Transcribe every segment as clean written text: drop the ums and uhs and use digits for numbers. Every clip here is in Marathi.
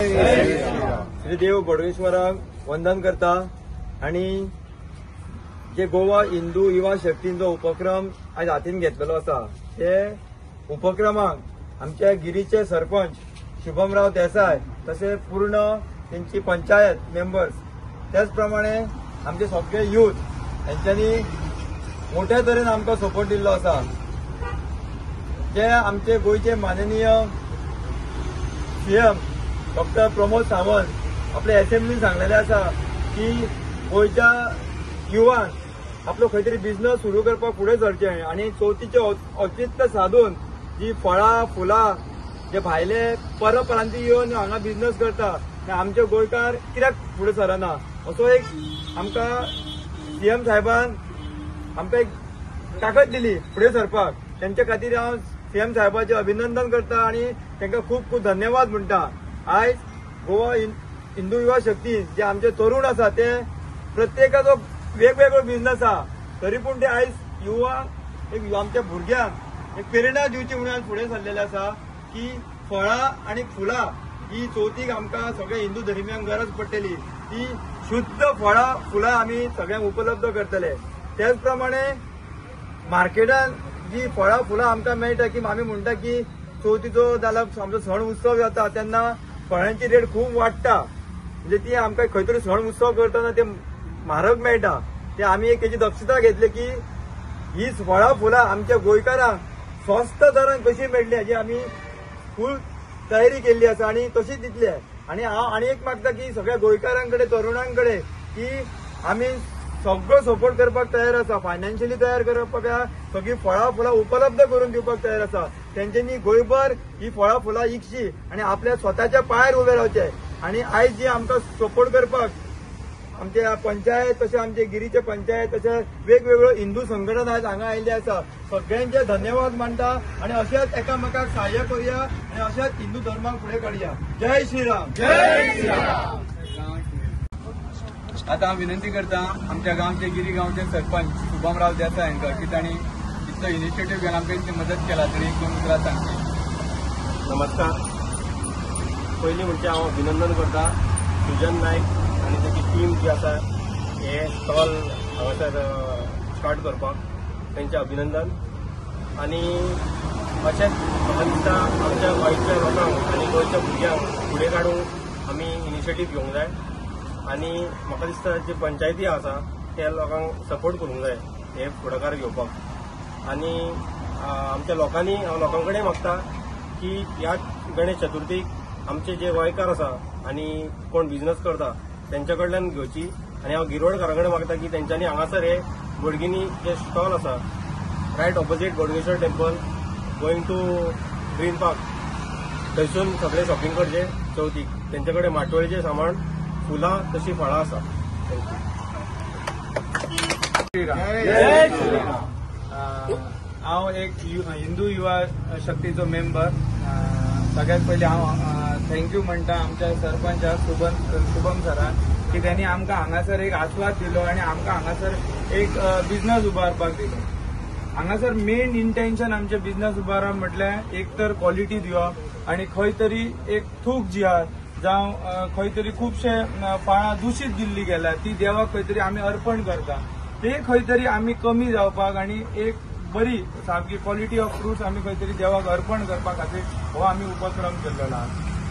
श्री देव बोडगेश्वराक वंदन करता आणि जे गोवा हिंदू युवा शक्तींचो उपक्रम आज हातीन घेतलेलो आसा ते उपक्रमाक आमच्या गिरीचे सरपंच शुभमराव देसाय तसे पूर्ण त्यांची पंचायत मेंबर्स त्याच प्रमाणे आमचे सगळे यूथ यांच्यानी मोठ्या तरेन आमकां सपोर्ट दिल्लो आसा। जे आमचे गोयचे माननीय सीएम डॉक्टर प्रमोद सावंत आपल्या असेंब्लीन सांगलेले आसा की गोयच्या युवांक आपलो खंय तरी बिझनस सुरू करपाक फुडें सरचें आणि चवथीचे औचित्य साधून जी फळां फुलां जे भायले परप्रांतीय येवन हांगा बिझनस करता ते आमचे गोंयकार कित्याक फुडें सरना असो एक आमकां सीएम साहेबान आमकां एक ताकद दिली फुडें सरपाक। त्यांच्या खातीर हांव सीएम साहेबाचें अभिनंदन करता आणि तांकां खूब खूब धन्यवाद म्हणटा। आज गोवा हिंदू युवा शक्ती जे आमचे तरुण आसा ते प्रत्येकाचो वेगवेगळो बिझनस आहा तरी पूण ते आज युवा एक आमच्या भुरग्यांक एक प्रेरणा दिवची म्हणून आज फुडें सरलेले आसा की फळां आणि फुलां ही चवथीक आमकां सगळ्या हिंदू धर्मियांक गरज पडटली ती शुद्ध फळां फुलां आमी सगळ्यांक उपलब्ध करतले। त्याच प्रमाणे मार्केटान जी फळां फुलां आमकां मेळटा की आमी म्हणटा की चवथीचो जाल्यार आमचो सण उत्सव जाता तेन्ना फळांची रेट खूब वाडटा म्हणजे ती आमकां खंय तरी सण उत्सव करतना ते म्हारग मेळटा ते आमी एक तेजी दक्षता घेतली की ही फळां फुलां आमच्या गोंयकारांक स्वस्त दरान कशी मेळटली हाजी आमी फूल तयारी केल्ली आसा आणि तशीच दितले। आणि हांव आनी एक मागता की सगळ्या गोंयकारांकडे तरुणांकडे की आमी सगळो सपोर्ट करपाक तयार आसा, फायनान्शियली तयार करपाक सगळी फळां फुलां उपलब्ध करून दिवपाक तयार आसा। तेंच्यांनी गोंयभर ही फळां फुलां इकची आणि आपल्या स्वताच्या पांयार उबे रावचे आणि आयज जी आमकां सपोर्ट करपाक आमच्या पंचायत तशें आमचे गिरीचे पंचायत तशें वेगवेगळ्यो हिंदू संघटना आज हांगा आयिल्ले आसा सगळ्यांचे धन्यवाद मानता आणि अशेंच एकामेकाक सहाय्य करूया आणि अशेंच हिंदू धर्माक फुडें काडया। जय श्रीराम। जय श्रीराम। आता हांव विनंती करता आमच्या गांवचे गिरी गांवचे सरपंच शुभमराव देसाय हांकां की तांणी इतलो इनिशिएटीव घेवन आमकां इतली मदत केला तांणी एक दोन उतरां सांगची। नमस्कार। पयलीं म्हणजे हांव अभिनंदन करता सुजन नायक आनी तेजी टीम जी आसा हे स्टॉल हांगासर स्टार्ट करपाक तेंचें अभिनंदन। आणि अशेंच म्हाका दिसता आमच्या गोंयच्या लोकांक आनी गोंयच्या भुरग्यांक फुडें काडूंक आमी इनिशिएटीव घेवंक जाय आणि म्हाका दिसता जे पंचायती आसा त्या लोकांक सपोर्ट करूंक जाय हे फुडाकार घेवपाक। आणि आमच्या लोकांनी हांव लोकां कडेन मागता की ह्या गणेश चतुर्थीक आमचे जे गोंयकार आसा आनी कोण बिझनस करता तेंच्या कडल्यान घेवची आणि हांव गिरोडकारां कडेन मागता की तेंच्यांनी हांगासर हे बोडगिनी जे स्टॉल आसा right opposite Bodgeshwar temple going to green park थंयसून सगळे शॉपिंग करचे चवथीक। तेंचे कडेन माटोळेचें सामान फुलां तशी फळां आसा। जय श्रीराम। हांव एक हिंदू युवा शक्तीचो मेंबर। सगळ्यात पयलीं हांव थँक्यू म्हणटा आमच्या सरपंचाक शुभम सराक की त्यांनी आमकां हांगासर एक आस्वाद दिलो आणि आमकां हांगासर एक बिझनस उबारपाक दिलो। हांगासर मेन इंटेन्शन आमचे बिझनस उबारप म्हटल्यार एक तर क्वॉलिटी दिवप आणि खंय तरी एक थूक जी आहा जावं खंय तरी खुबशे फळां दूषित दिल्ली गेल्या ती देवाक खंय तरी आमी अर्पण करता ते खंय तरी आमी कमी जावपाक आणि एक बरी सामकी क्वॉलिटी ऑफ फ्रुट्स आमी खंय तरी देवाक अर्पण करपा खातीर हो आमी उपक्रम केल्लो आहा।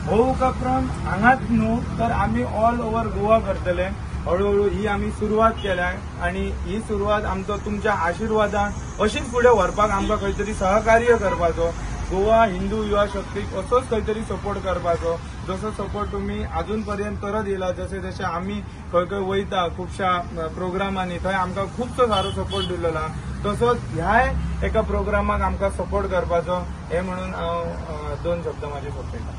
हो उपक्रम हांगाच न्हू तर आमी ऑल ओव्हर गोवा करतले। हळूहळू ही आमी सुरवात केल्या आणि ही सुरवात आमचो तुमच्या आशिर्वादान अशीच फुडें व्हरपाक आमकां खंय तरी सहकार्य करपाचो। गोवा हिंदू युवा शक्तीक असोच खंय तरी सपोर्ट करपाचो जसो सपोर्ट तुम्ही अजून पर्यंत करत येयला। जसे जसे आम्ही खंय खंय वयता खुबशा प्रोग्रामांनी थंय आमकां खूबसो सारो सपोर्ट दिल्लो तसोच ह्याय एका प्रोग्रामाक आमकां सपोर्ट करपाचो हे म्हणून हांव दोन शब्द माझे सोंपयता।